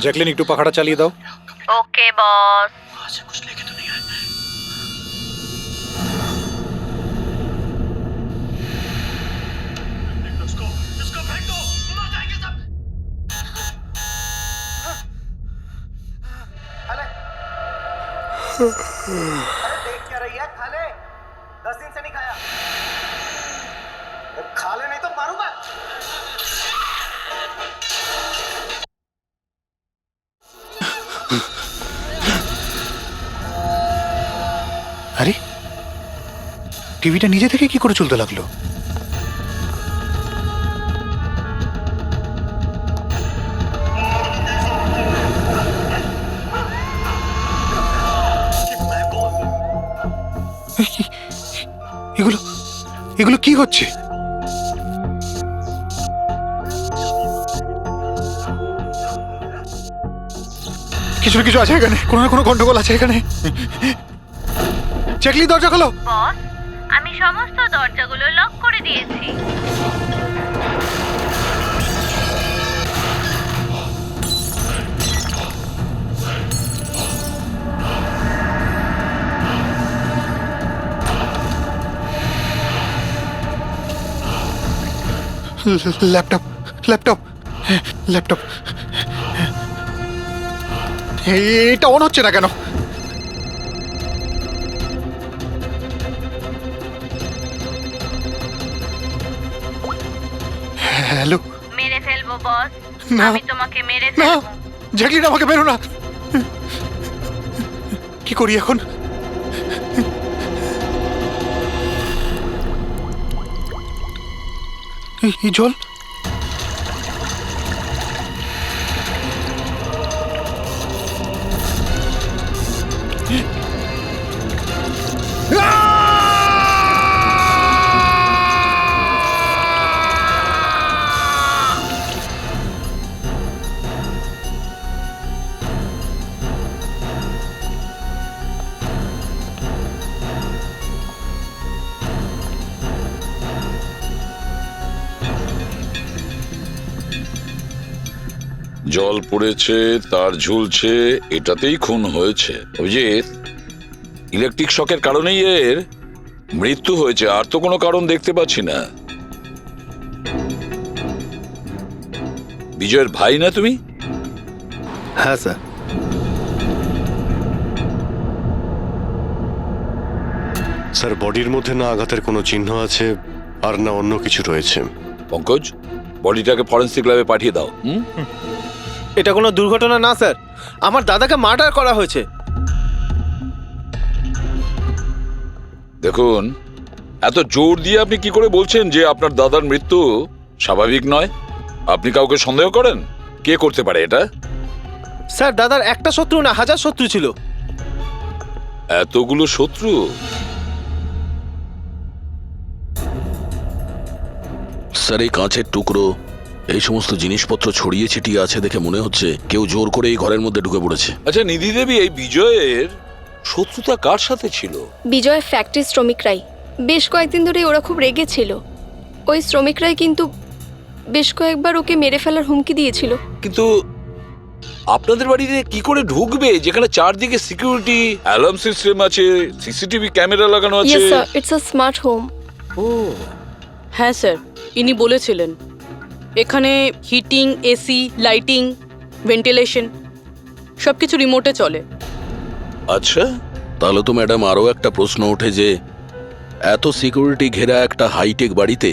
Jacqueline একটু পাখাটা চালিয়ে দাও। ওকে বস। अरे देख क्या रही है? खा ले। 10 दिन से नहीं खाया। खा ले नहीं तो मारूंगा। আরে টিভিটা নিজে থেকে কি করে চলতে লাগলো? এগুলো এগুলো কি হচ্ছে? কিছু না কিছু আছে এখানে, কোনো না কোনো গন্ডগোল আছে এখানে। জ্যাকলিন দরজা খোলো। বস, আমি সমস্ত দরজাগুলো লক করে দিয়েছি। ল্যাপটপ ল্যাপটপ ল্যাপটপ এটা অন হচ্ছে না কেন? হ্যালো। মেরে ফেলবো বস, না। আমি তোমাকে মেরে না ফেলবো। জ্যাকলিন আমাকে বেরো না। কি করি এখন? এই জল জল পড়েছে, তার ঝুলছে, এটাতেই খুন হয়েছে। অভিজিৎ, ইলেকট্রিক শকের কারণেই এর মৃত্যু হয়েছে, আর তো কোনো কারণ দেখতে পাচ্ছি না। বিজয়ের ভাই না তুমি? হ্যাঁ স্যার। স্যার, বডির মধ্যে না আঘাতের কোনো চিহ্ন আছে আর না অন্য কিছু রয়েছে। পঙ্কজ, বডিটাকে ফরেন্সিক ল্যাবে পাঠিয়ে দাও। এটা কোনো দুর্ঘটনা না স্যার, আমার দাদাকে মার্ডার করা হয়েছে। দেখুন, এত জোর দিয়ে আপনি কি করে বলছেন যে আপনার দাদার মৃত্যু স্বাভাবিক নয়? আপনি কাউকে সন্দেহ করেন? কে করতে পারে এটা? স্যার, দাদার একটা শত্রু না, হাজার শত্রু ছিল। এতগুলো শত্রু? স্যার, এই কাঁচের টুকরো, এই সমস্ত জিনিসপত্র ছড়িয়ে ছিটিয়ে আছে দেখে মনে হচ্ছে কেউ জোর করে এই ঘরের মধ্যে ঢুকে পড়েছে। আচ্ছা নিধি দেবী, এই বিজয়ের শত্রুতা কার সাথে ছিল? বিজয় ফ্যাক্টরি শ্রমিকরাই। বেশ কয়েকদিন ধরে ওরা খুব রেগেছিল। ওই শ্রমিকরাই কিন্তু বেশ কয়েকবার ওকে মেরে ফেলার হুমকি দিয়েছিল। কিন্তু আপনাদের বাড়িতে কি করে ঢুকবে যেখানে চারদিকে সিকিউরিটি, অ্যালার্ম সিস্টেম আছে, সিসিটিভি ক্যামেরা লাগানো আছে? Yes sir, it's a smart home. ও, হ্যাঁ স্যার, ইনি বলেছিলেন এখানে হিটিং, এসি, লাইটিং, ভেন্টিলেশন সব কিছু রিমোটে চলে। আচ্ছা। তাহলে তো ম্যাডাম আরও একটা প্রশ্ন ওঠে যে এত সিকিউরিটি ঘেরা একটা হাইটেক বাড়িতে,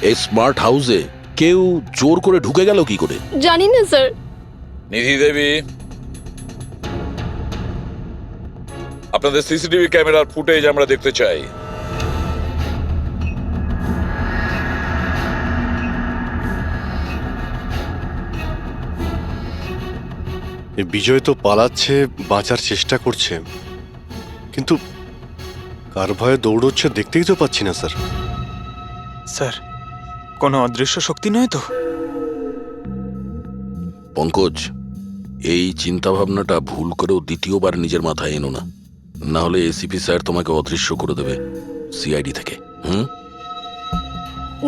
এই স্মার্ট হাউসে কেউ জোর করে ঢুকে গেল কি করে? জানি না স্যার। নিধি দেবী, আপনাদের সিসিটিভি ক্যামেরার ফুটেজ আমরা দেখতে চাই। এই বিজয় তো পালাচ্ছে, বাঁচার চেষ্টা করছে, কিন্তু কার ভয়ে দৌড়চ্ছে দেখতেই তো পাচ্ছি না স্যার। স্যার, কোনো অদৃশ্য শক্তি নয় তো? পঙ্কজ, এই চিন্তাভাবনাটা ভুল করেও দ্বিতীয়বার নিজের মাথায় এনো না, না হলে এসিপি স্যার তোমাকে অদৃশ্য করে দেবে সিআইডি থেকে।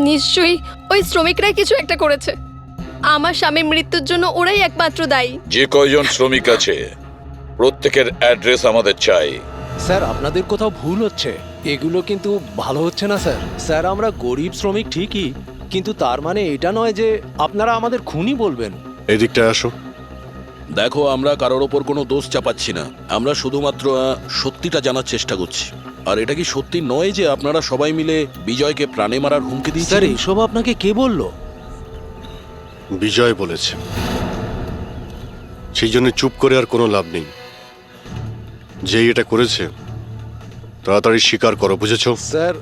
নিশ্চয়ই ওই শ্রমিকরাই কিছু একটা করেছে। আমার স্বামীর মৃত্যুর জন্য ওরাই একমাত্র দায়ী। যে কয়জন শ্রমিক আছে প্রত্যেকের অ্যাড্রেস আমাদের চাই। স্যার আপনাদের কোথাও ভুল হচ্ছে, এগুলো কিন্তু ভালো হচ্ছে না স্যার। স্যার আমরা গরিব শ্রমিক ঠিকই, কিন্তু তার মানে এটা নয় যে আপনারা আমাদের খুনি বলবেন। এদিকটায় আসো। দেখো, আমরা কারোর ওপর কোনো দোষ চাপাচ্ছি না, আমরা শুধুমাত্র সত্যিটা জানার চেষ্টা করছি। আর এটা কি সত্যি নয় যে আপনারা সবাই মিলে বিজয়কে প্রাণে মারার হুমকি স্যার দিয়েছেন? এসব আপনাকে কে বললো? বিজয় বলেছে। সেই জন্য চুপ করে আর কোনো লাভ নেই। যেই এটা করেছে তাড়াতাড়ি স্বীকার করো, বুঝেছো? স্যার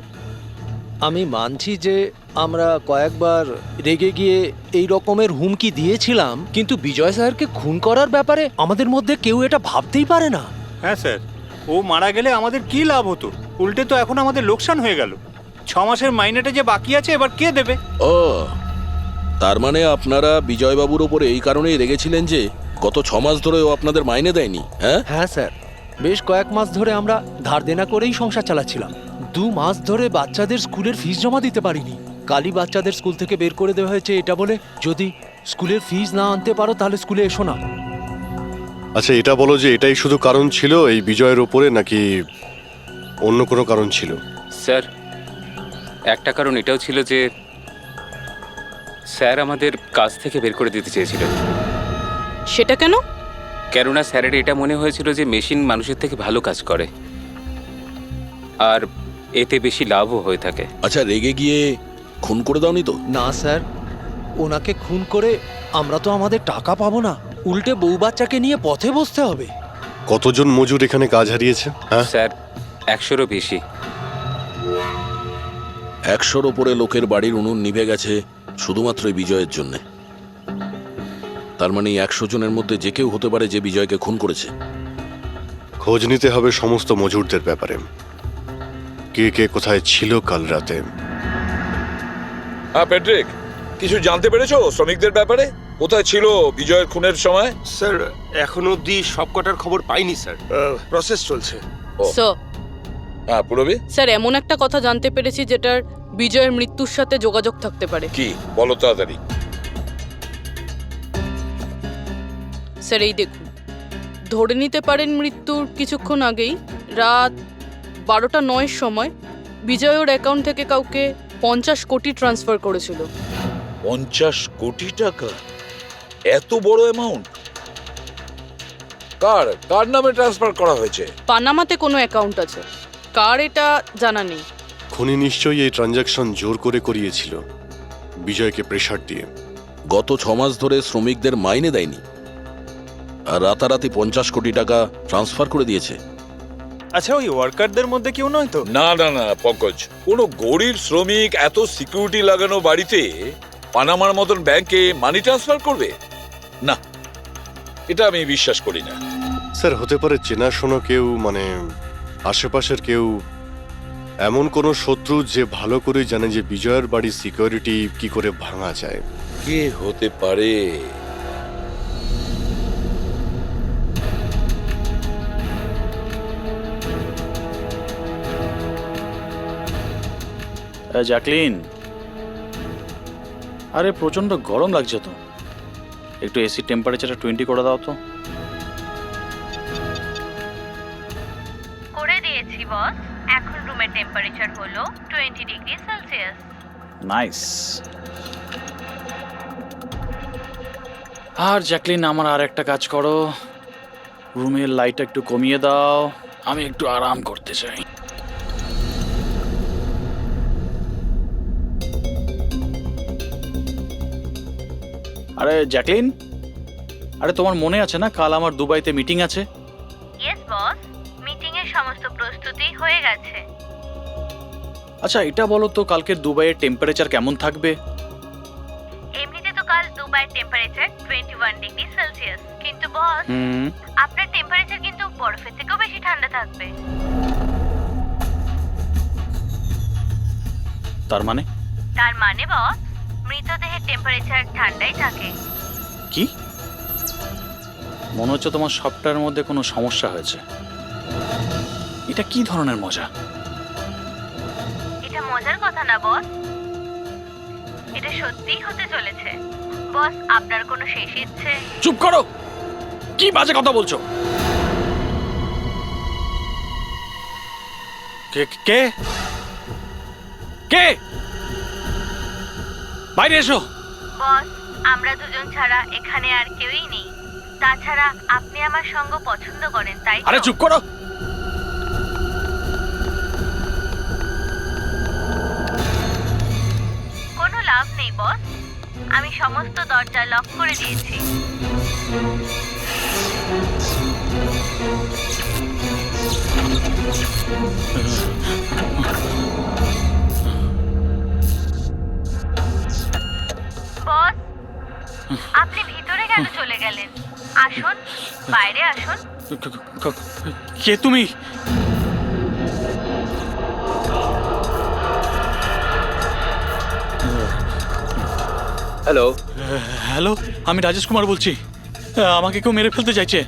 আমি মানছি যে আমরা কয়েকবার রেগে গিয়ে এই রকমের হুমকি দিয়েছিলাম, কিন্তু বিজয় স্যারকে খুন করার ব্যাপারে আমাদের মধ্যে কেউ এটা ভাবতেই পারে না। হ্যাঁ স্যার, ও মারা গেলে আমাদের কি লাভ হতো? উল্টে তো এখন আমাদের লোকসান হয়ে গেল। 6 মাসের মাইনেটা যে বাকি আছে এবার কে দেবে? ও, তার মানে আপনারা বিজয়বাবুর ওপরে এই কারণেই রেগেছিলেন যে গত 6 মাস ধরে ও আপনাদের মাইনে দেয়নি? হ্যাঁ হ্যাঁ স্যার, বেশ কয়েক মাস ধরে আমরা ধার দেনা করেই সংসার চালাচ্ছিলাম। 2 মাস ধরে বাচ্চাদের স্কুলের ফিস জমা দিতে পারিনি। কালই বাচ্চাদের স্কুল থেকে বের করে দেওয়া হয়েছে এটা বলে, যদি স্কুলের ফিস না আনতে পারো তাহলে স্কুলে এসো না। আচ্ছা এটা বলো যে এটাই শুধু কারণ ছিল এই বিজয়ের ওপরে, নাকি অন্য কোনো কারণ ছিল? স্যার একটা কারণ এটাও ছিল যে স্যার আমাদের কাজ থেকে বের করে দিতে চেয়েছিলেন। সেটা কেন? কেননা স্যারের এটা মনে হয়েছিল যে মেশিন মানুষের থেকে ভালো কাজ করে আর এতে বেশি লাভও হয়ে থাকে। আচ্ছা, রেগে গিয়ে খুন করে দাওনি তো? না স্যার, ওনাকে খুন করে আমরা তো আমাদের টাকা পাবো না, উল্টে বউ বাচ্চাকে নিয়ে পথে বসতে হবে। কতজন মজুর এখানে কাজ হারিয়েছে? হ্যাঁ স্যার 100-এরও বেশি। 100-র ওপরে লোকের বাড়ির উনুন নিভে গেছে শুধুমাত্র এই বিজয়ের জন্যে। তার মানে 100 জনের মধ্যে যে কেউ হতে পারে যে বিজয়কে খুন করেছে। খোঁজ নিতে হবে সমস্ত মজুরদের ব্যাপারে, কে কে কোথায় ছিল কাল রাতে। হ্যাঁ প্যাট্রিক, কিছু জানতে পেরেছো শ্রমিকদের ব্যাপারে? কোথায় ছিল বিজয়ের খুনের সময়? স্যার এখনো অব্দি সব কটার খবর পাইনি স্যার, প্রসেস চলছে। স্যার হ্যাঁ পুরবি, স্যার এমন একটা কথা জানতে পেরেছি যেটার বিজয়ের মৃত্যুর সাথে যোগাযোগ থাকতে পারে। কি বলো তাড়াতাড়ি। স্যার এই দেখুন, ধরে নিতে পারেন মৃত্যুর কিছুক্ষণ আগেই রাত 12:09 সময় বিজয় ওর অ্যাকাউন্ট থেকে কাউকে 50 কোটি ট্রান্সফার করেছিল। 50 কোটি টাকা? এত বড় অ্যামাউন্ট কার কার নামে ট্রান্সফার করা হয়েছে? পানামাতে কোনো অ্যাকাউন্ট আছে, কার এটা জানা নেই। খুনি নিশ্চয়ই এই ট্রানজাকশন জোর করে করিয়েছিল বিজয়কে প্রেসার দিয়ে। গত 6 মাস ধরে শ্রমিকদের মাইনে দেয়নি আর রাতারাতি 50 কোটি টাকা ট্রান্সফার করে দিয়েছে। আচ্ছা ওই ওয়ার্কারদের মধ্যে কেউ নয় তো? না না না পঙ্কজ, কোনো গরিব শ্রমিক এত সিকিউরিটি লাগানো বাড়িতে পানামার মতন ব্যাংকে মানি ট্রান্সফার করবে? না, এটা আমি বিশ্বাস করি না। স্যার হতে পারে চেনাশোনা কেউ, মানে আশেপাশের কেউ, এমন কোনো শত্রু যে ভালো করে জানে যে বিজয়ের বাড়ির সিকিউরিটি কি করে ভাঙা যায়। কে হতে পারে? জ্যাকলিন, আরে প্রচন্ড গরম লাগছে তো, একটু এসি টেম্পারেচারটা 20 করে দাও তো। করে দিয়েছি বস। এখন রুমের টেম্পারেচার হলো 20 ডিগ্রি সেলসিয়াস। নাইস। আর জ্যাকলিন, আমার আর একটা কাজ করো, রুমের লাইটটা একটু কমিয়ে দাও, আমি একটু আরাম করতে চাই। আরে জ্যাকলিন, আরে তোমার মনে আছে না কাল আমার দুবাইতে মিটিং আছে? ইয়েস বস, মিটিং এর সমস্ত প্রস্তুতি হয়ে গেছে। আচ্ছা এটা বলো তো, কালকের দুবাইয়ের টেম্পারেচার কেমন থাকবে? এমনিতে তো কাল দুবাইয়ের টেম্পারেচার 21 ডিগ্রি সেলসিয়াস, কিন্তু বস আপনার টেম্পারেচার কিন্তু বরফের থেকেও বেশি ঠান্ডা থাকবে। তার মানে? তার মানে বস, মৃতদেহের টেম্পারেচার ঠান্ডাই থাকে। কি মনে হচ্ছে তোমার সবটার মধ্যে কোনো সমস্যা হয়েছে? এটা কি ধরনের মজা? এটা মজার কথা না বস, এটা সত্যিই হতে চলেছে। বস আপনার কোনো শেষ ইচ্ছে? চুপ করো, কি বাজে কথা বলছো? কে কে কে? বাইরে এসো। বস আমরা দুজন ছাড়া এখানে আর কেউই নেই। তাছাড়া আপনি আমার সঙ্গ পছন্দ করেন, তাই তো? আরে চুপ করো। কোনো লাভ নেই বস, আমি সমস্ত দরজা লক করে দিয়েছি। বস আপনি ভিতরে কেন চলে গেলেন? আসুন, বাইরে আসুন। কে তুমি? হ্যালো, হ্যালো, আমি রাজেশ কুমার বলছি। আমাকে কেউ মেরে ফেলতে চাইছে।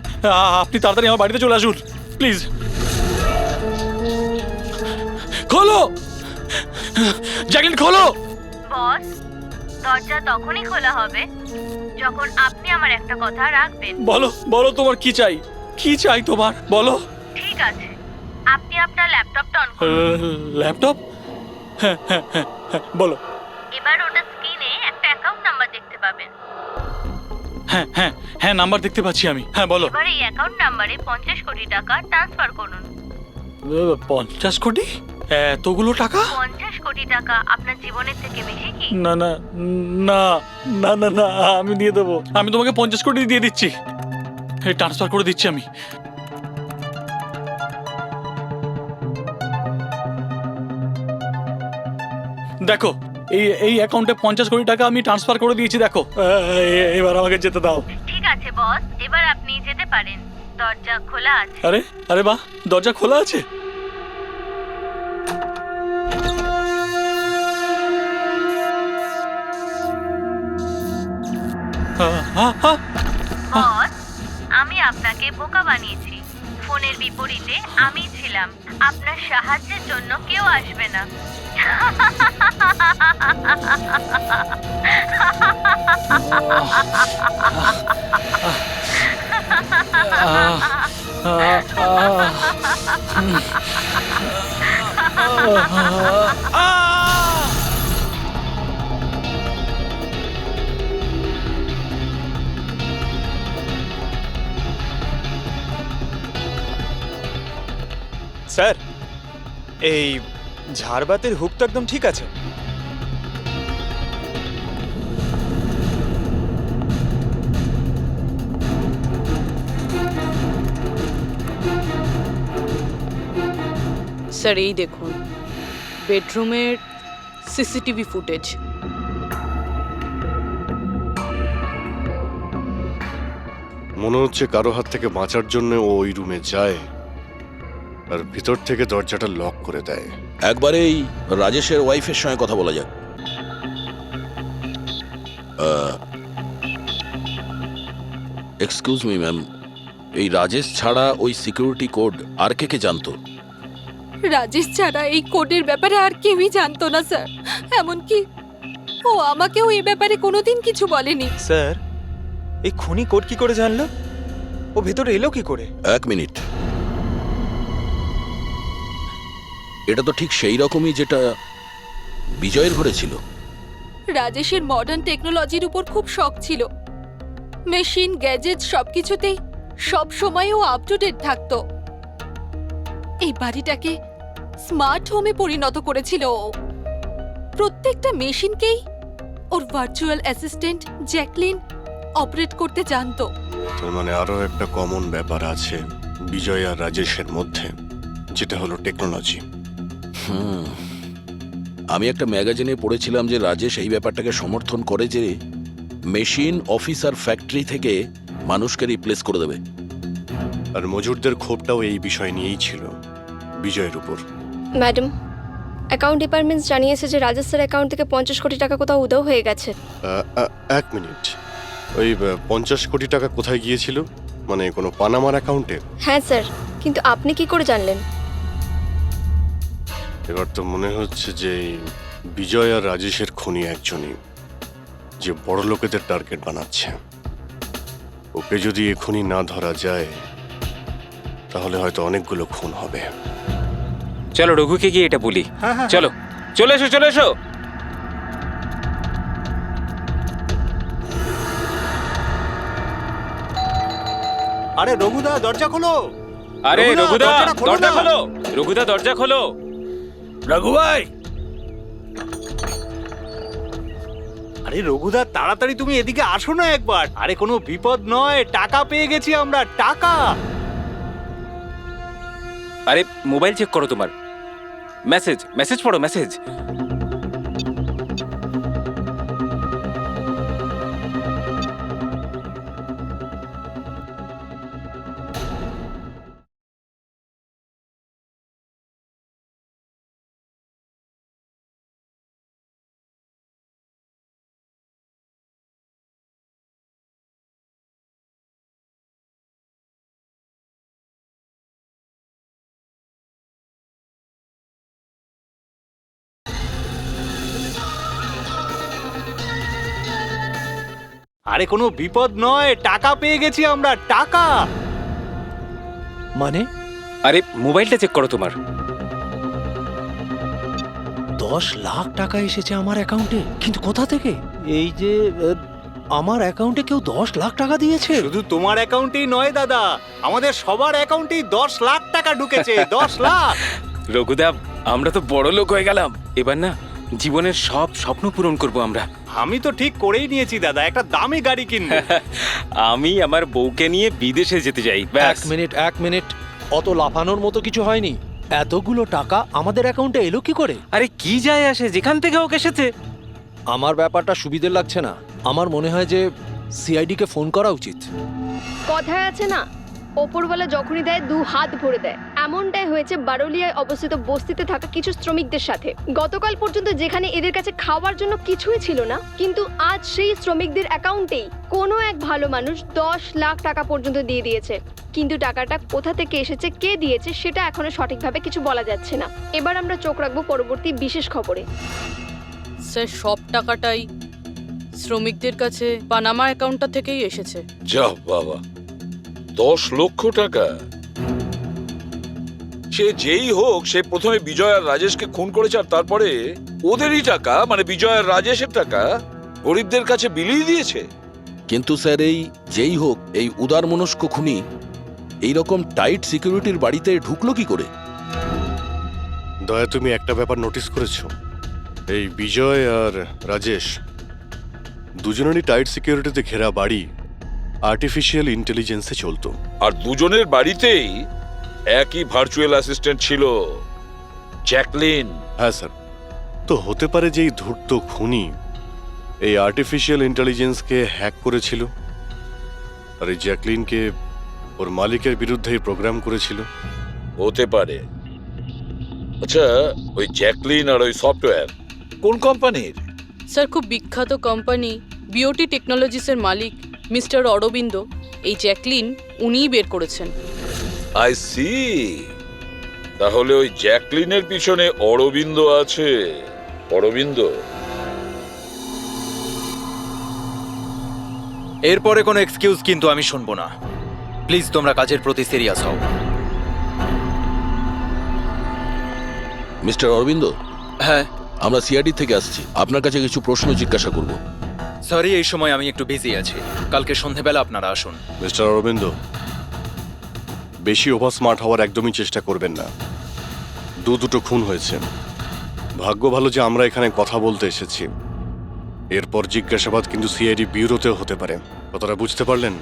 আপনি তাড়াতাড়ি আমার বাড়িতে চলে আসুন প্লিজ। খোলো জ্যাকলিন, খোলো। বস দরজা তখনই খোলা হবে যখন আপনি আমার একটা কথা রাখবেন। বলো বলো, তোমার কি চাই? কি চাই তোমার? বলো। ঠিক আছে, আপনি আপনার ল্যাপটপটা অন করুন। ল্যাপটপ? হ্যাঁ হ্যাঁ হ্যাঁ হ্যাঁ, বলো। এবার ওটা স্ক্রিনে একটা অ্যাকাউন্ট নাম্বার দেখতে পাবেন। হ্যাঁ হ্যাঁ হ্যাঁ, নাম্বার দেখতে পাচ্ছি আমি। হ্যাঁ বলো। এবার এই অ্যাকাউন্ট নাম্বারে 50 কোটি টাকা ট্রান্সফার করুন। 50 কোটি? এতগুলো টাকা? 50 কোটি টাকা আপনার জীবনের থেকে বেশি কি? না না না না না না, আমি দিয়ে দেবো। আমি তোমাকে 50 কোটি দিয়ে দিচ্ছি, ট্রান্সফার করে দিচ্ছি আমি। দেখো, এই অ্যাকাউন্টে 50 কোটি টাকা আমি ট্রান্সফার করে দিয়েছি। দেখো, এবার আমাকে যেতে দাও। ঠিক আছে বস, এবার আপনি যেতে পারেন। দরজা খোলা আছে। আরে আরে বাহ, দরজা খোলা আছে। বস আমি আপনাকে বোকা বানিয়েছি। ফোনের বিপরীতে আমি ছিলাম। আপনার সাহায্যের জন্য কেউ আসবে না। স্যার এই ঝাড়বাতির হুক তো একদম ঠিক আছে। স্যার এই দেখুন বেডরুমের সিসিটিভি ফুটেজ। মনে হচ্ছে কারো হাত থেকে বাঁচার জন্য ও ওই রুমে যায় আর ভিতর থেকে দরজাটা লক করে দেয়। একবারেই রাজেশের ওয়াইফের সঙ্গে কথা বলা যাক। এক্সকিউজ মি ম্যাম, এই রাজেশ ছাড়া ওই সিকিউরিটি কোড আর কে কে জানতো? রাজেশ ছাড়া এই কোডের ব্যাপারে আর কেউই জানতো না স্যার। এমনকি ও আমাকেও এই ব্যাপারে কোনোদিন কিছু বলেনি। স্যার এই খুনি কোড কি করে জানলো? ও ভেতরে এলো কি করে? এক মিনিট, এটা তো ঠিক সেই রকমই যেটা বিজয়ের ঘরে ছিল। রাজেশের মডার্ন টেকনোলজির উপর খুব শখ ছিল। মেশিন, গ্যাজেট সবকিছুতেই সব সময় ও আপ টু ডেট থাকতো। এই বাড়িটাকে স্মার্ট হোমে পরিণত করেছিল ও। প্রত্যেকটা মেশিনকেই ওর ভার্চুয়াল অ্যাসিস্ট্যান্ট জ্যাকলিন অপারেট করতে জানতো। তার মানে আরো একটা কমন ব্যাপার আছে বিজয় আর রাজেশের মধ্যে, যেটা হলো টেকনোলজি। আমি একটা ম্যাগাজিনে পড়েছিলাম যে রাজেশ এই ব্যাপারটাকে সমর্থন করে যে মেশিন, অফিস আর ফ্যাক্টরি থেকে মানুষকে রিপ্লেস করে দেবে। আর মজুরদের ক্ষোভটাও এই বিষয় নিয়েই ছিল, বিজয়ের উপর। ম্যাডাম, অ্যাকাউন্ট ডিপার্টমেন্টস জানিয়েছে যে রাজেশ স্যার অ্যাকাউন্ট থেকে 50 কোটি টাকা কোথাও উধাও হয়ে গেছে। এক মিনিট, ওই 50 কোটি টাকা কোথায় গিয়েছিল? মানে কোনো পানামার অ্যাকাউন্টে? হ্যাঁ স্যার, কিন্তু আপনি কি করে জানলেন? এবার তো মনে হচ্ছে যে বিজয় আর রাজেশের খুনি একজনই। যে বড় লোকেদের টার্গেট বানাচ্ছে। ওকে যদি এখনই না ধরা যায় তাহলে হয়তো অনেকগুলো খুন হবে। চলো রঘুকে গিয়ে এটা বলি। হ্যাঁ, হ্যাঁ, চলো চলে এসো চলে এসো। আরে রঘুদা দরজা খোলো। আরে রঘুদা দরজাটা খোলো দরজা না। খোলো, রঘুদা দরজা খোলো। রঘু ভাই, আরে রঘুদা তাড়াতাড়ি তুমি এদিকে আসো না একবার। আরে কোনো বিপদ নয়, টাকা পেয়ে গেছি আমরা, টাকা। আরে মোবাইল চেক করো তোমার। মেসেজ মেসেজ পড়ো মেসেজ। আরে কোনো বিপদ নয়, টাকা পেয়ে গেছি আমরা, টাকা। মানে আরে মোবাইলটা চেক করো তোমার। 10 লাখ টাকা এসেছে আমার অ্যাকাউন্টে, কিন্তু কোথা থেকে? এই যে আমার অ্যাকাউন্টে কেউ 10 লাখ টাকা দিয়েছে? শুধু তোমার অ্যাকাউন্টেই নয় দাদা, আমাদের সবার অ্যাকাউন্টেই 10 লাখ টাকা ঢুকেছে। 10 লাখ। রঘুদা আমরা তো বড় লোক হয়ে গেলাম, এবার না জীবনের সব স্বপ্ন পূরণ করব আমরা। আমি তো ঠিক করেই নিয়েছি দাদা, একটা দামি গাড়ি কিনবো। আমি আমার বউকে নিয়ে বিদেশে যেতে চাই। ব্যাস। এক মিনিট, অত লাফানোর মতো কিছু হয়নি। এতগুলো টাকা আমাদের অ্যাকাউন্টে এলো কি করে? আরে কি যায় আসে, যেখান থেকে হোক এসেছে। আমার ব্যাপারটা সুবিধের লাগছে না। আমার মনে হয় যে সিআইডি কে ফোন করা উচিত। কথায় আছে না, ওপরওয়ালা যখনই দেয় 2 হাত ভরে দেয়। এমনটাই হয়েছে বারোলিয়ায় অবস্থিত বস্তিতে থাকা কিছু শ্রমিকদের সাথে। গতকাল পর্যন্ত যেখানে এদের কাছে খাওয়ার জন্য কিছুই ছিল না, কিন্তু আজ সেই শ্রমিকদের অ্যাকাউন্টেই কোনো এক ভালো মানুষ 10 লাখ টাকা পর্যন্ত দিয়ে দিয়েছে। কিন্তু টাকাটা কোথা থেকে এসেছে, কে দিয়েছে, সেটা এখনো সঠিকভাবে কিছু বলা যাচ্ছে না। এবার আমরা চোখ রাখবো পরবর্তী বিশেষ খবরে। স্যার সব টাকাটাই শ্রমিকদের কাছে পানামা অ্যাকাউন্টটা থেকেই এসেছে। যা বাবা, 10 লক্ষ টাকা! সে যেই হোক, সে প্রথমে বিজয় আর রাজেশকে খুন করেছে, আর তারপরে ওদেরই টাকা, মানে বিজয় আর রাজেশের টাকা গরিবদের কাছে বিলিয়ে দিয়েছে। কিন্তু স্যার, এই যেই হোক, এই উদারমনস্ক খুনি এইরকম টাইট সিকিউরিটির বাড়িতে ঢুকলো কি করে? দয়া, তুমি একটা ব্যাপার নোটিস করেছো? এই বিজয় আর রাজেশ দুজনেরই টাইট সিকিউরিটিতে ঘেরা বাড়ি আর্টিফিশিয়াল ইন্টেলিজেন্সে চলতো। আর দুজনের বাড়িতেই একই ভার্চুয়াল অ্যাসিস্ট্যান্ট ছিল, জ্যাকলিন। হ্যাঁ স্যার, তো হতে পারে যে এই ধূর্ত খুনি এই আর্টিফিশিয়াল ইন্টেলিজেন্সকে হ্যাক করেছিল আর এই জ্যাকলিনকে ওর মালিকের বিরুদ্ধে প্রোগ্রাম করেছিল। হতে পারে। আচ্ছা, ওই জ্যাকলিন আর ওই সফটওয়্যার কোন কোম্পানির? স্যার খুব বিখ্যাত কোম্পানি বিওটি টেকনোলজিসের মালিক মিস্টার অরবিন্দ, এই জ্যাকলিন উনিই বের করেছেন। I see. তাহলে ওই জ্যাকলিনের পিছনে অরবিন্দ আছে। অরবিন্দ? এরপরে কোনো এক্সকিউজ কিন্তু আমি শুনবো না। প্লিজ তোমরা কাজের প্রতি সিরিয়াস হও। মিস্টার অরবিন্দ, হ্যাঁ আমরা সিআইডি থেকে আসছি, আপনার কাছে কিছু প্রশ্ন জিজ্ঞাসা করব। সরি, এই সময় আমি একটু বিজি আছি, কালকে সন্ধেবেলা আপনারা আসুন। মিস্টার অরবিন্দ, বেশি ওভার স্মার্ট হওয়ার একদমই চেষ্টা করবেন না। দুটো খুন হয়েছে, ভাগ্য ভালো যে আমরা এখানে কথা বলতে এসেছি। এরপর জিজ্ঞাসাবাদ কিন্তু সিআইডি ব্যুরোতেও হতে পারে। কথাটা বুঝতে পারলেন?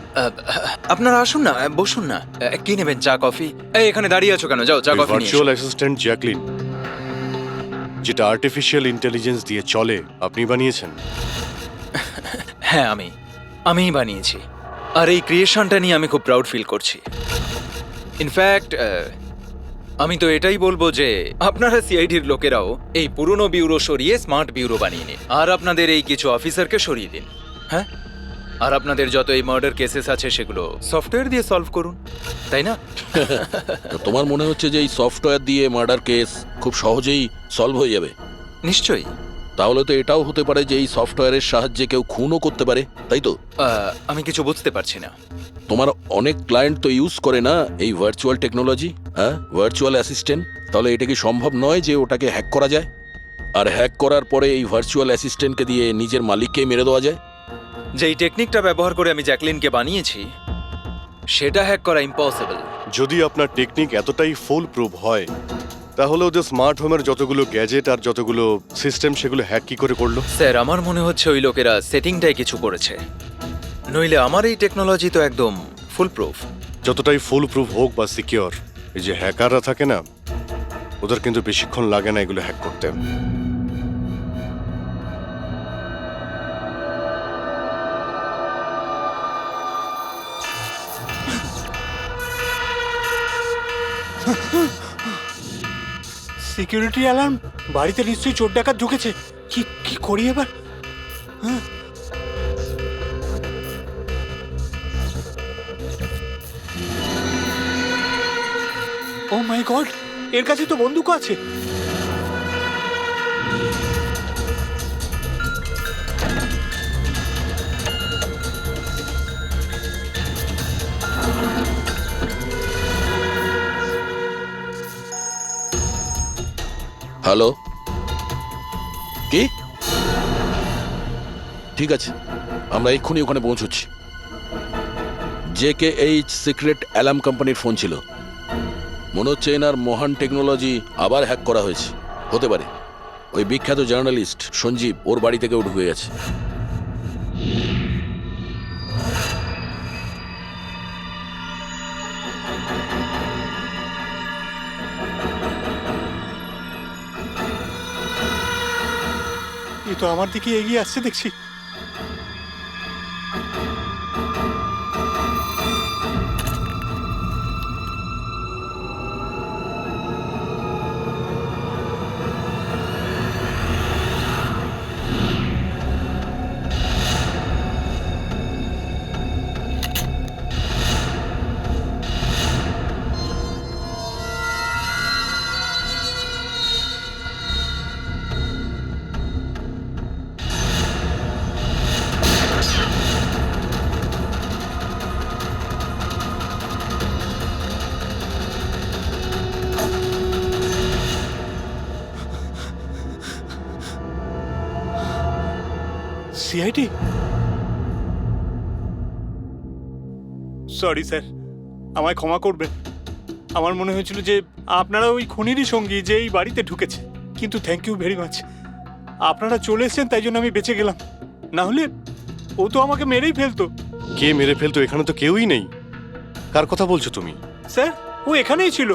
আপনারা আসুন না, বসুন না। কি নেবেন, চা কফি? এই এখানে দাঁড়িয়ে আছো কেন? যাও চা কফি নিয়ে ভার্চুয়াল এসো। অ্যাসিস্ট্যান্ট জ্যাকলিন, যেটা আর্টিফিশিয়াল ইন্টেলিজেন্স দিয়ে চলে, আপনি বানিয়েছেন? হ্যাঁ, আমিই বানিয়েছি। আর এই ক্রিয়েশনটা নিয়ে আমি খুব প্রাউড ফিল করছি। ইনফ্যাক্ট আমি তো এটাই বলবো যে আপনারা সিআইডির লোকেরাও এই পুরনো ব্যুরো সরিয়ে স্মার্ট ব্যুরো বানিয়ে নিন, আর আপনাদের এই কিছু অফিসারকে সরিয়ে দিন। হ্যাঁ, আর আপনাদের যত এই মার্ডার কেসেস আছে সেগুলো সফটওয়্যার দিয়ে সলভ করুন, তাই না? তো তোমার মনে হচ্ছে যে এই সফটওয়্যার দিয়ে মার্ডার কেস খুব সহজেই সলভ হয়ে যাবে? নিশ্চয়ই। তাহলে তো এটাও হতে পারে যে এই সফটওয়্যারের সাহায্যে কেউ খুনও করতে পারে, তাই তো? আমি কিছু বুঝতে পারছি না। তোমার অনেক ক্লায়েন্ট তো ইউজ করে না এই ভার্চুয়াল টেকনোলজি, হ্যাঁ, ভার্চুয়াল অ্যাসিস্ট্যান্ট। তাহলে এটা কি সম্ভব নয় যে ওটাকে হ্যাক করা যায়, আর হ্যাক করার পরে এই ভার্চুয়াল অ্যাসিস্ট্যান্টকে দিয়ে নিজের মালিককেই মেরে দেওয়া যায়? যেই টেকনিকটা ব্যবহার করে আমি জ্যাকলিনকে বানিয়েছি সেটা হ্যাক করা ইম্পসিবল। যদি আপনার টেকনিক এতটাই ফুল প্রুফ হয়, তাহলে ওদের স্মার্ট হোমের যতগুলো গ্যাজেট আর যতগুলো সিস্টেম সেগুলো হ্যাক কি করে করলো? স্যার, আমার মনে হচ্ছে ওই লোকেরা সেটিংটাই কিছু করেছে, নইলে আমার এই টেকনোলজি তো একদম ফুল প্রুফ। যতটাই ফুল প্রুফ হোক বা সিকিওর, এই যে হ্যাকাররা থাকে না, ওদের কিন্তু বেশিক্ষণ লাগে না এগুলো হ্যাক করতে। Security alarm! বাড়িতে নিশ্চয়ই চোর ডাকাত ঢুকেছে। কি কি করি এবার? ও মাই গড, এর কাছে তো বন্দুক আছে। হ্যালো, কি? ঠিক আছে, আমরা এক্ষুনি ওখানে পৌঁছচ্ছি। JKH সিক্রেট অ্যালার্ম কোম্পানির ফোন ছিল। মনে হচ্ছে এনার মহান টেকনোলজি আবার হ্যাক করা হয়েছে। হতে পারে ওই বিখ্যাত জার্নালিস্ট সঞ্জীব, ওর বাড়ি থেকেও ঢুকে গেছে। এ তো আমার দিকে এগিয়ে আসছে দেখছি। সিআইডি? সরি স্যার, আমায় ক্ষমা করবেন। আমার মনে হয়েছিল যে আপনারা ওই খুনিরই সঙ্গী যে এই বাড়িতে ঢুকেছে। কিন্তু থ্যাংক ইউ ভেরি মাচ, আপনারা চলে এসেছেন, তাই জন্য আমি বেঁচে গেলাম। না হলে ও তো আমাকে মেরেই ফেলতো। কে মেরে ফেলতো? এখানে তো কেউই নেই। কার কথা বলছো তুমি? স্যার, ও এখানেই ছিল,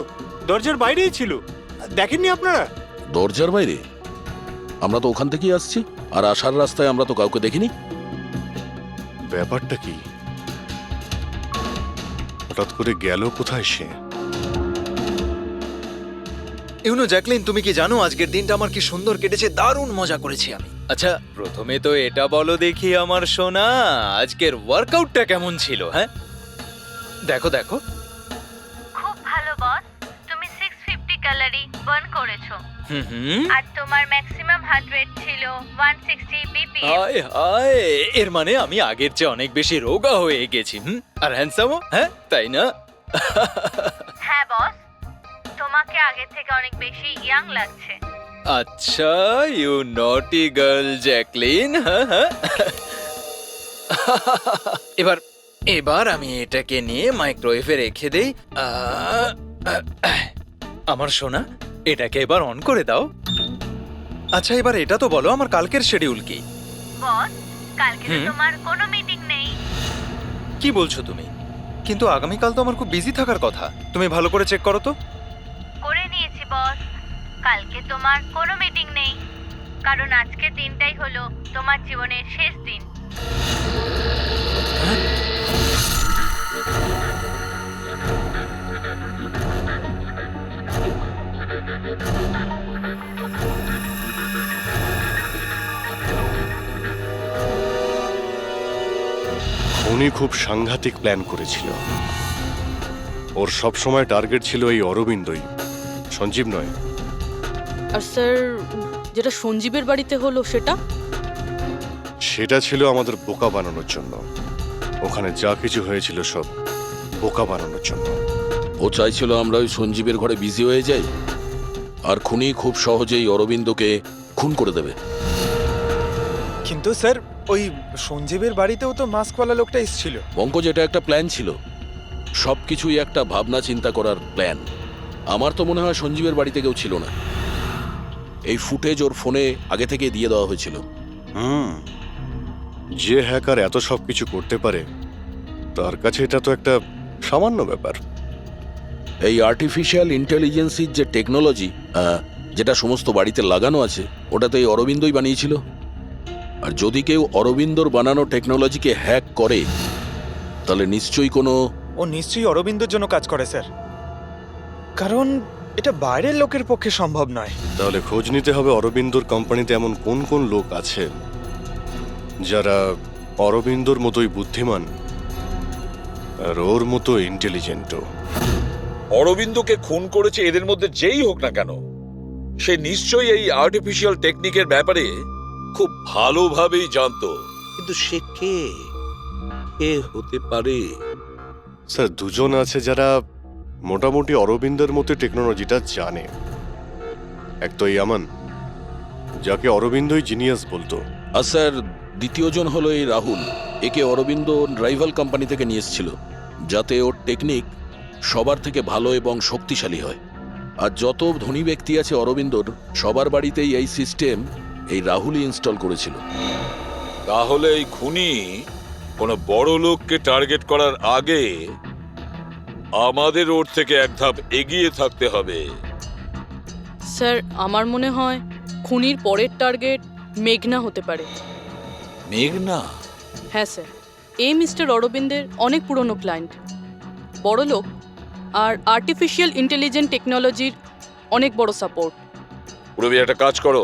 দরজার বাইরেই ছিল। দেখেননি আপনারা? দরজার বাইরে? আমরা তো ওখান থেকেই আসছি, আর আসার রাস্তায় আমরা তো কাউকে দেখিনি। ব্যাপারটা কি? হঠাৎ করে গেল কোথায় সে? ইউনো জ্যাকলিন, তুমি কি জানো আজকের দিনটা আমার কি সুন্দর কেটেছে? দারুণ মজা করেছি আমি। আচ্ছা, প্রথমে তো এটা বলো দেখি আমার সোনা, আজকের ওয়ার্কআউটটা কেমন ছিল? হ্যাঁ, দেখো দেখো। খুব ভালো বস, তুমি 650 ক্যালোরি বার্ন করেছো। হুম, আর তোমার ম্যাক্সিমাম হার্ট রেট ছিল 160 বিপিএম। হায় হায়, এর মানে আমি আগের চেয়ে অনেক বেশি রোগা হয়ে গেছি। আর হ্যান্ডসামও, হ্যাঁ তাই না? হ্যাঁ বস, তোমাকে আগের থেকে অনেক বেশি ইয়াং লাগছে। আচ্ছা, ইউ নটি গার্ল জ্যাকলিন। হ্যাঁ, এবার এবার আমি এটাকে নিয়ে মাইক্রোওয়েভে রেখে দেই। আমার সোনা, এটাকে এবার অন করে দাও। আচ্ছা, এবার এটা তো বলো আমার কালকের শিডিউল কি? বস, কালকে তো তোমার কোনো মিটিং নেই। কি বলছো তুমি? কিন্তু আগামীকাল তো আমার খুব বিজি থাকার কথা। তুমি ভালো করে চেক করো তো। করে নিয়েছি বস, কালকে তোমার কোনো মিটিং নেই, কারণ আজকের দিনটাই হলো তোমার জীবনের শেষ দিন। উনি খুব সাংঘাতিক প্ল্যান করেছিল। ওর সব সময় টার্গেট ছিল এই অরবিন্দই, সঞ্জীব নয়। আর স্যার, যেটা সঞ্জীবের বাড়িতে হলো সেটা? সেটা ছিল আমাদের বোকা বানানোর জন্য। ওখানে যা কিছু হয়েছিল সব বোকা বানানোর জন্য। ও চাইছিল আমরা ওই সঞ্জীবের ঘরে বিজি হয়ে যাই, আর খুনি খুব সহজেই অরবিন্দকে খুন করে দেবে। কিন্তু স্যার ওই সঞ্জীবের বাড়িতেও তো মাস্কওয়ালা লোকটা এসেছিল। পঙ্কজ, এটা একটা প্ল্যান ছিল, সবকিছুই একটা ভাবনা চিন্তা করার প্ল্যান। আমার তো মনে হয় সঞ্জীবের বাড়িতে কেউ ছিল না। এই ফুটেজ ওর ফোনে আগে থেকে দিয়ে দেওয়া হয়েছিল। যে হ্যাকার এত সব কিছু করতে পারে তার কাছে এটা তো একটা সামান্য ব্যাপার। এই আর্টিফিশিয়াল ইন্টেলিজেন্সির যে টেকনোলজি, যেটা সমস্ত বাড়িতে লাগানো আছে, ওটা তো এই অরবিন্দই বানিয়েছিল। আর যদি কেউ অরবিন্দর বানানো টেকনোলজিকে হ্যাক করে, তাহলে নিশ্চয়ই কোনো... ও নিশ্চয়ই অরবিন্দর জন্য কাজ করে স্যার, কারণ এটা বাইরের লোকের পক্ষে সম্ভব নয়। তাহলে খোঁজ নিতে হবে অরবিন্দর কোম্পানিতে এমন কোন কোন লোক আছে যারা অরবিন্দর মতোই বুদ্ধিমান আর ওর মতো ইন্টেলিজেন্টও। অরবিন্দকে খুন করেছে এদের মধ্যে যেই হোক না কেন, সে নিশ্চয়ই এই আর্টিফিশিয়াল টেকনিকের ব্যাপারে খুব ভালোভাবেই জানতো। কিন্তু সে কে হতে পারে? স্যার, দুজন আছে যারা মোটামুটি অরবিন্দের মতো টেকনোলজিটা জানে। এক তো ইয়ামান, যাকে অরবিন্দই জিনিয়াস বলতো। আর স্যার, দ্বিতীয়জন হলো এই রাহুল। একে অরবিন্দ রাইভাল কোম্পানি থেকে নিয়ে এসেছিল, যাতে ওর টেকনিক সবার থেকে ভালো এবং শক্তিশালী হয়। আর যত ধনী ব্যক্তি আছে অরবিন্দর, সবার বাড়িতেই এই সিস্টেম এই রাহুলই ইনস্টল করেছিল। তাহলে এই খুনি কোনো বড় লোককে টার্গেট করার আগে আমাদের ওর থেকে এক ধাপ এগিয়ে থাকতে হবে। স্যার, আমার মনে হয় খুনির পরের টার্গেট মেঘনা হতে পারে। মেঘনা? হ্যাঁ স্যার, এই মিস্টার অরবিন্দের অনেক পুরনো ক্লায়েন্ট, বড় লোক, আর আর্টিফিশিয়াল ইন্টেলিজেন্ট টেকনোলজির অনেক বড় সাপোর্ট। পুরবি, একটা কাজ করো,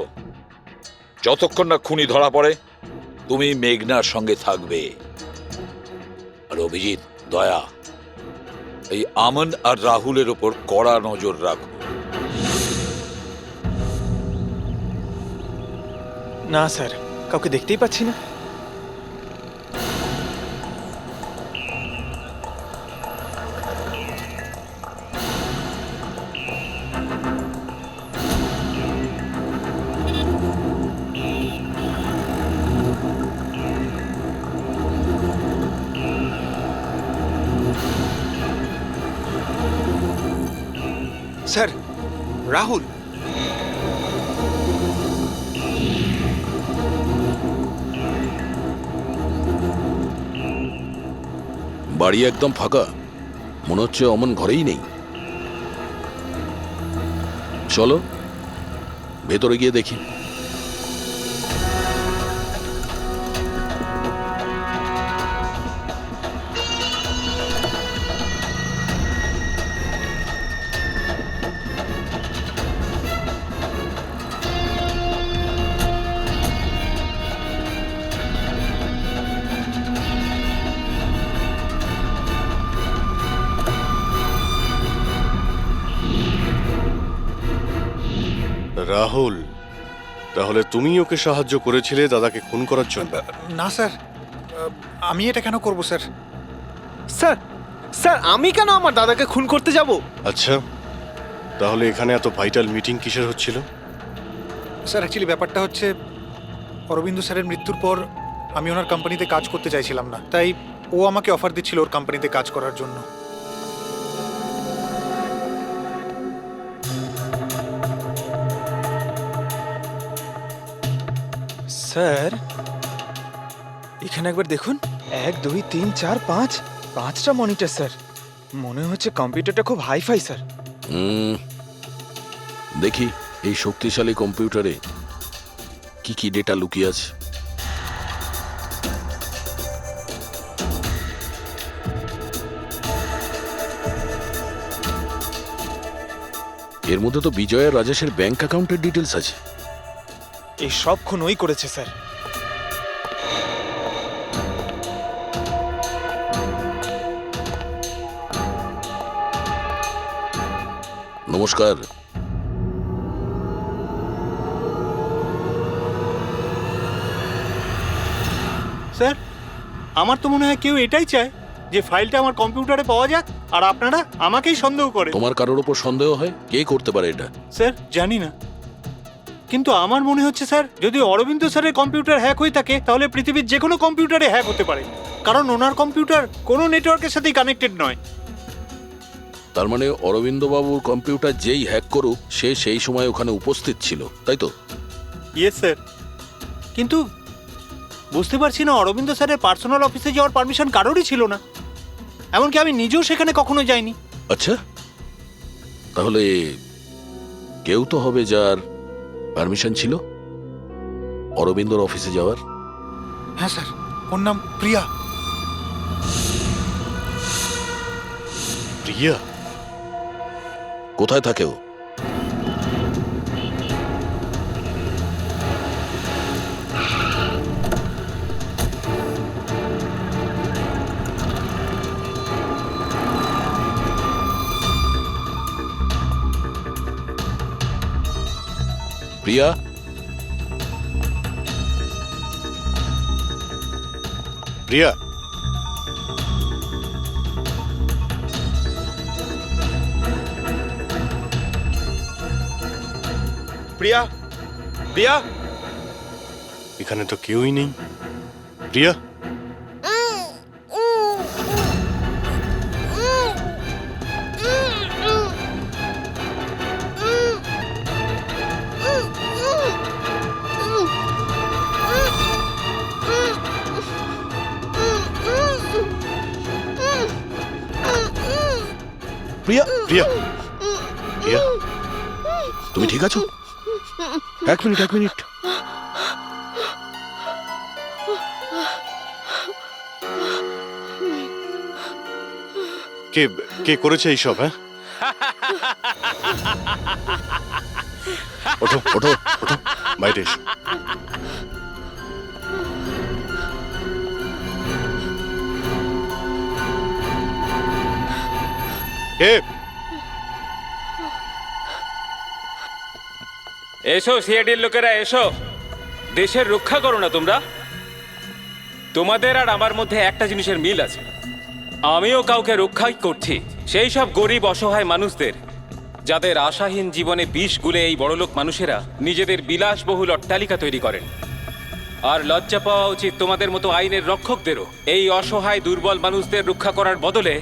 যতক্ষণ না খুনি ধরা পড়ে তুমি মেঘনার সঙ্গে থাকবে। আর অভিজিৎ, দয়া, এই আমন আর রাহুলের ওপর কড়া নজর রাখো। না স্যার, কাউকে দেখতেই পাচ্ছি না। স্যার, রাহুল। বাড়ি একদম ফাঁকা, মনে হচ্ছে অমন ঘরেই নেই। চলো ভেতরে গিয়ে দেখি। রাহুল, তাহলে তুমি ওকে সাহায্য করেছিলে দাদাকে খুন করার জন্য? না স্যার, আমি এটা কেন করব স্যার? স্যার, স্যার আমি কেন আমার দাদাকে খুন করতে যাব? আচ্ছা, তাহলে এখানে এত ভাইটাল মিটিং কিসের হচ্ছিল? স্যার, অ্যাকচুয়ালি ব্যাপারটা হচ্ছে অরবিন্দ স্যারের মৃত্যুর পর আমি ওনার কোম্পানিতে কাজ করতে চাইছিলাম না, তাই ও আমাকে অফার দিচ্ছিল ওর কোম্পানিতে কাজ করার জন্য। স্যার, এখানে একবার দেখুন, 1 2 3 4 5 5টা মনিটর স্যার। মনে হচ্ছে কম্পিউটারটা খুব হাইফাই স্যার। দেখি এই শক্তিশালী কম্পিউটারে কি কি ডেটা লুকিয়ে আছে। এর মধ্যে তো বিজয় আর রাজেশের ব্যাংক অ্যাকাউন্টের ডিটেলস আছে। এই সব খুন ওই করেছে স্যার। নমস্কার। স্যার আমার তো মনে হয় কেউ এটাই চায় যে ফাইলটা আমার কম্পিউটারে পাওয়া যাক আর আপনারা আমাকেই সন্দেহ করে। তোমার কারোর ওপর সন্দেহ হয়? কে করতে পারে এটা? স্যার জানি না, কিন্তু আমার মনে হচ্ছে স্যার যদি অরবিন্দ স্যারের কম্পিউটার হ্যাক হয়ে থাকে তাহলে পৃথিবীর যে কোনো কম্পিউটারে হ্যাক হতে পারে, কারণ ওনার কম্পিউটার কোনো নেটওয়ার্কের সাথেই কানেক্টেড নয়। তার মানে অরবিন্দ বাবুর কম্পিউটার যেই হ্যাক করুক সে সেই সময় ওখানে উপস্থিত ছিল, তাই তো? ইয়েস স্যার, কিন্তু বুঝতে পারছি না অরবিন্দ স্যারের পার্সোনাল অফিসে যাওয়ার পারমিশন কারোরই ছিল না, এমনকি আমি নিজেও সেখানে কখনো যাইনি। আচ্ছা, তাহলে কেউ তো হবে যার পারমিশন ছিল অরবিন্দর অফিসে যাওয়ার। হ্যাঁ স্যার, ওর নাম প্রিয়া। প্রিয়া? কোথায় থাকে ও? প্রিয়া? প্রিয়া? প্রিয়া? প্রিয়া? এখানে তো কেউই নেই। প্রিয়া? প্রিয়া? প্রিয়া? প্রিয়া? তুমি ঠিক আছো? এক মিনিট। কে কে করেছে এইসব? হ্যাঁ, ওঠো ওঠো ওঠো, বাইরে এসো। কে? এসো সিআইডির লোকেরা, এসো। দেশের রক্ষা করো না তোমরা? তোমাদের আর আমার মধ্যে একটা জিনিসের মিল আছে, আমিও কাউকে রক্ষাই করছি, সেই সব গরিব অসহায় মানুষদের যাদের আশাহীন জীবনে বিষ গুলে এই বড়লোক মানুষেরা নিজেদের বিলাসবহুল অট্টালিকা তৈরি করেন। আর লজ্জা পাওয়া উচিত তোমাদের মতো আইনের রক্ষকদেরও। এই অসহায় দুর্বল মানুষদের রক্ষা করার বদলে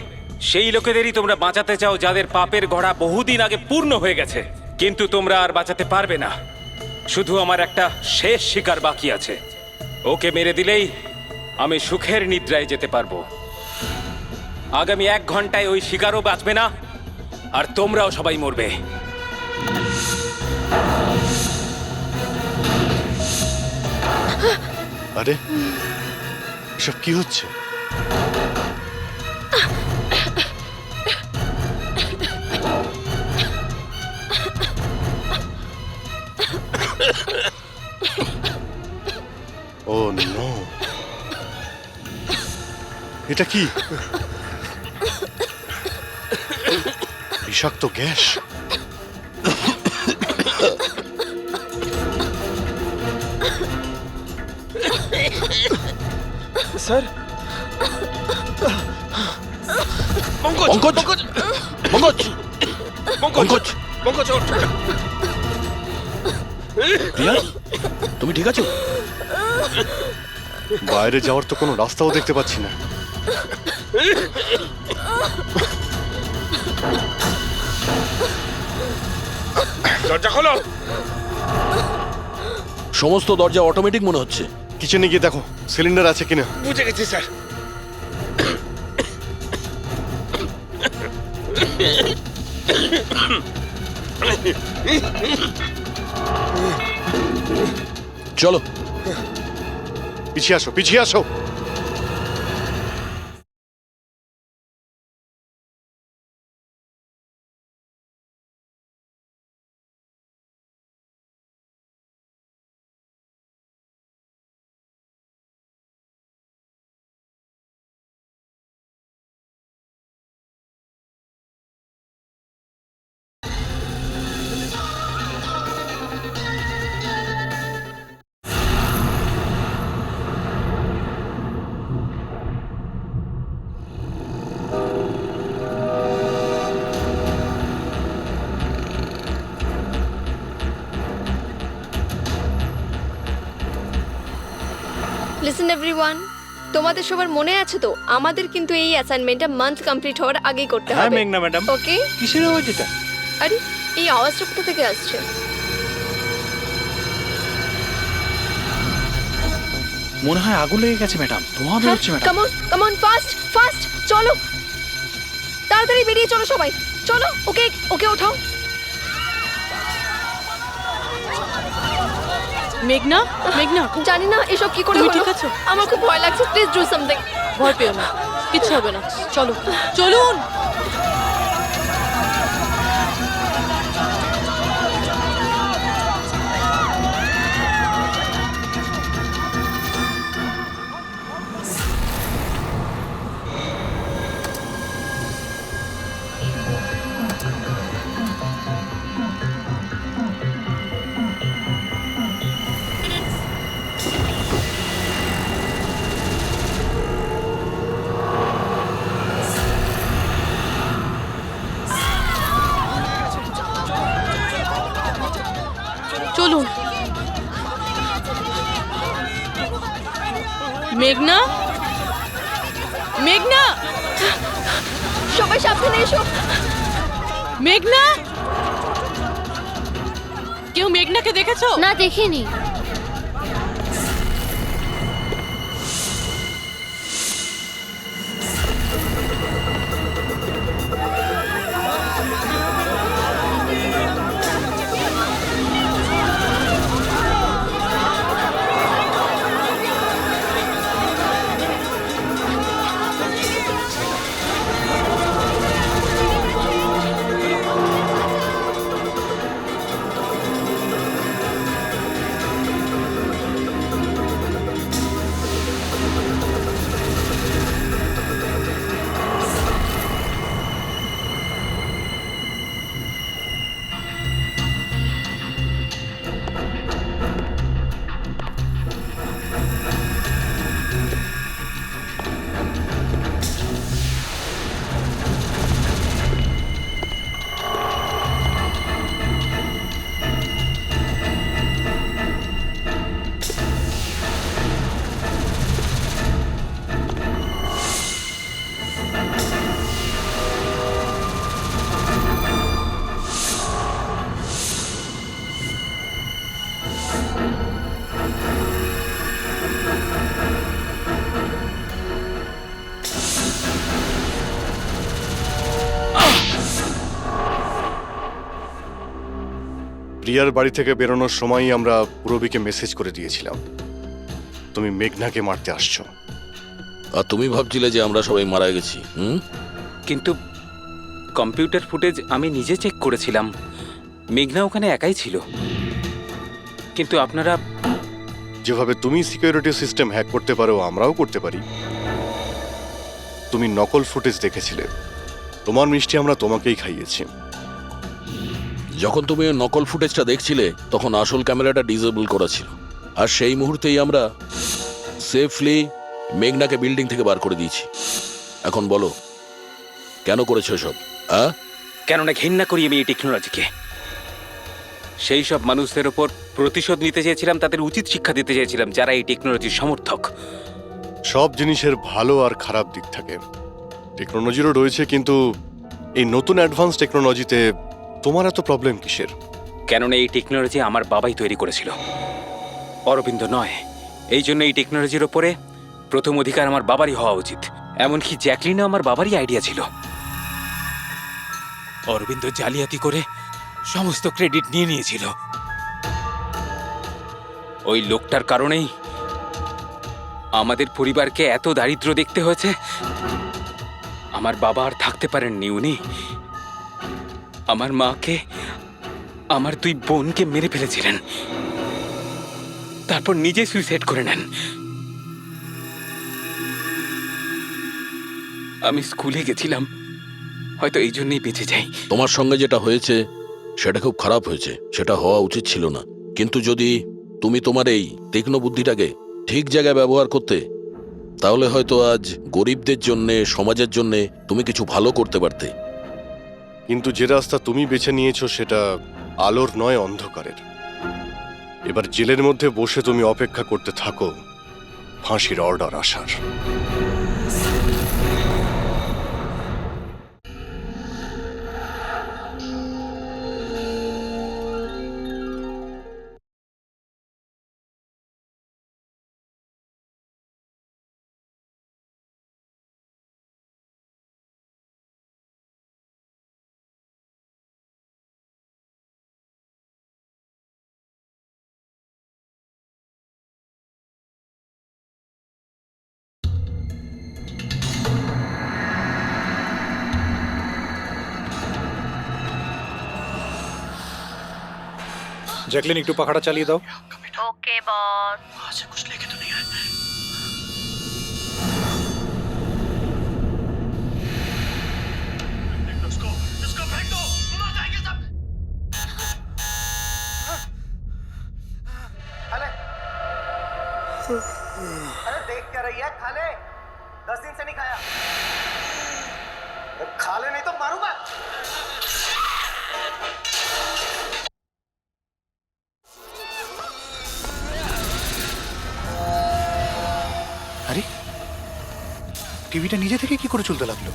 সেই লোকেদেরই তোমরা বাঁচাতে চাও যাদের পাপের ঘোড়া বহুদিন আগে পূর্ণ হয়ে গেছে, কিন্তু তোমরা আর বাঁচাতে পারবে না। শুধু আমার একটা শেষ শিকার বাকি আছে, ওকে মেরে দিলেই আমি সুখের নিদ্রায় যেতে পারবো। আগামী 1 ঘন্টায় ওই শিকারও বাঁচবে না, আর তোমরাও সবাই মরবে। আরে এসব কি হচ্ছে? ও নো, এটা কি? বিষাক্ত গ্যাস। স্যার, প্রিয়া, তুমি ঠিক আছো? বাইরে যাওয়ার তো কোনো রাস্তাও দেখতে পাচ্ছি না। দরজা খোলো। সমস্ত দরজা অটোমেটিক মনে হচ্ছে। কিচেনে গিয়ে দেখো সিলিন্ডার আছে কিনা। বুঝে গেছি স্যার। চলো পিছিয়ে আসো, পিছিয়ে আসো। লিসেন এভরিওয়ান, তোমাদের সবার মনে আছে তো আমাদের কিন্তু এই অ্যাসাইনমেন্টটা মান্থ কমপ্লিট হওয়ার আগেই করতে হ্যাঁ হবে। মেঘনা ম্যাডাম। ওকে? কিসের আওয়াজ এটা? আরে এই আওয়াজটা কোথা থেকে আসছে? মনে হয় আগুন লেগে গেছে ম্যাডাম, ধোঁয়া বেরোচ্ছে madam. Come on fast fast, চলো তাড়াতাড়ি বেরিয়ে চলো সবাই, চলো। ওকে ওকে ওঠাও। মেঘনা, মেঘনা, জানি না এসব কি করে তুমি হলো। ঠিক আছো? আমার খুব ভয় লাগছে, প্লিজ ডু সামথিং। ভয় পেও না, কিচ্ছু হবে না, চলো চলুন। চলুন। মেঘনা, মেঘনা, সবাই সাবধানে এসো। মেঘনা, কেউ মেঘনাকে দেখেছো? না, দেখিনি। প্রিয়ার বাড়ি থেকে বেরোনোর সময়ই আমরা পূরবীকে মেসেজ করে দিয়েছিলাম তুমি মেঘনাকে মারতে আসছো। আর তুমি ভাবছিলে যে আমরা সবাই মারা গেছি? কিন্তু কম্পিউটার ফুটেজ আমি নিজে চেক করেছিলাম, মেঘনা ওখানে একাই ছিল। কিন্তু আপনারা যেভাবে তুমি সিকিউরিটি সিস্টেম হ্যাক করতে পারো আমরাও করতে পারি। তুমি নকল ফুটেজ দেখেছিলে, তোমার মিষ্টি আমরা তোমাকেই খাইয়েছি। যখন তুমি ওই নকল ফুটেজটা দেখছিলে তখন আসল ক্যামেরাটা ডিসেবল করা ছিল, আর সেই মুহূর্তেই আমরা সেফলি মেঘনাকে বিল্ডিং থেকে বার করে দিয়েছি। এখন বলো কেন করেছো সব? কেননা ঘৃণা করি আমি এই টেকনোলজিকে। সেই সব মানুষদের ওপর প্রতিশোধ নিতে চেয়েছিলাম, তাদের উচিত শিক্ষা দিতে চেয়েছিলাম যারা এই টেকনোলজির সমর্থক। সব জিনিসের ভালো আর খারাপ দিক থাকে, টেকনোলজিরও রয়েছে, কিন্তু এই নতুন অ্যাডভান্স টেকনোলজিতে তোমার এত প্রবলেম কিসের? কেননা এই টেকনোলজি আমার বাবাই তৈরি করেছিল, অরবিন্দ নয়। এই জন্য এই টেকনোলজির ওপরে প্রথম অধিকার আমার বাবারই হওয়া উচিত। এমনকি জ্যাকলিনও আমার বাবারই আইডিয়া ছিল। অরবিন্দ জালিয়াতি করে সমস্ত ক্রেডিট নিয়ে নিয়েছিল। ওই লোকটার কারণেই আমাদের পরিবারকে এত দারিদ্র দেখতে হয়েছে। আমার বাবা আর থাকতে পারেননি, উনি আমার মাকে, আমার দুই বোনকে মেরে ফেলেছিলেন, তারপর নিজে সুইসাইড করে নেন। আমি স্কুলে গেছিলাম, হয়তো এই জন্যই বেঁচে যাই। তোমার সঙ্গে যেটা হয়েছে সেটা খুব খারাপ হয়েছে, সেটা হওয়া উচিত ছিল না। কিন্তু যদি তুমি তোমার এই তীক্ষ্ণ বুদ্ধিটাকে ঠিক জায়গায় ব্যবহার করতে, তাহলে হয়তো আজ গরিবদের জন্যে, সমাজের জন্যে তুমি কিছু ভালো করতে পারতে। কিন্তু যে রাস্তা তুমি বেছে নিয়েছো সেটা আলোর নয়, অন্ধকারের। এবার জেলের মধ্যে বসে তুমি অপেক্ষা করতে থাকো ফাঁসির অর্ডার আসার। জ্যাকলিন, একটু পাখাটা চালিয়ে দাও। ওকে বস। अरे देख क्या रही है? खा ले, 10 दिन से नहीं खाया। खा ले नहीं तो मारूंगा। আরে টিভিটা নিজে থেকে কি করে চলতে লাগলো?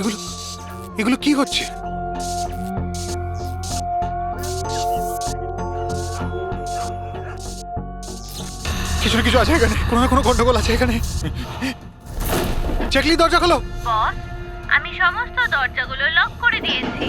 এগুলো এগুলো কি হচ্ছে? কিছু না কিছু আছে এখানে, কোনো না কোনো গন্ডগোল আছে এখানে। জ্যাকলিন, দরজা খোলো। বস, আমি সমস্ত দরজাগুলো লক করে দিয়েছি।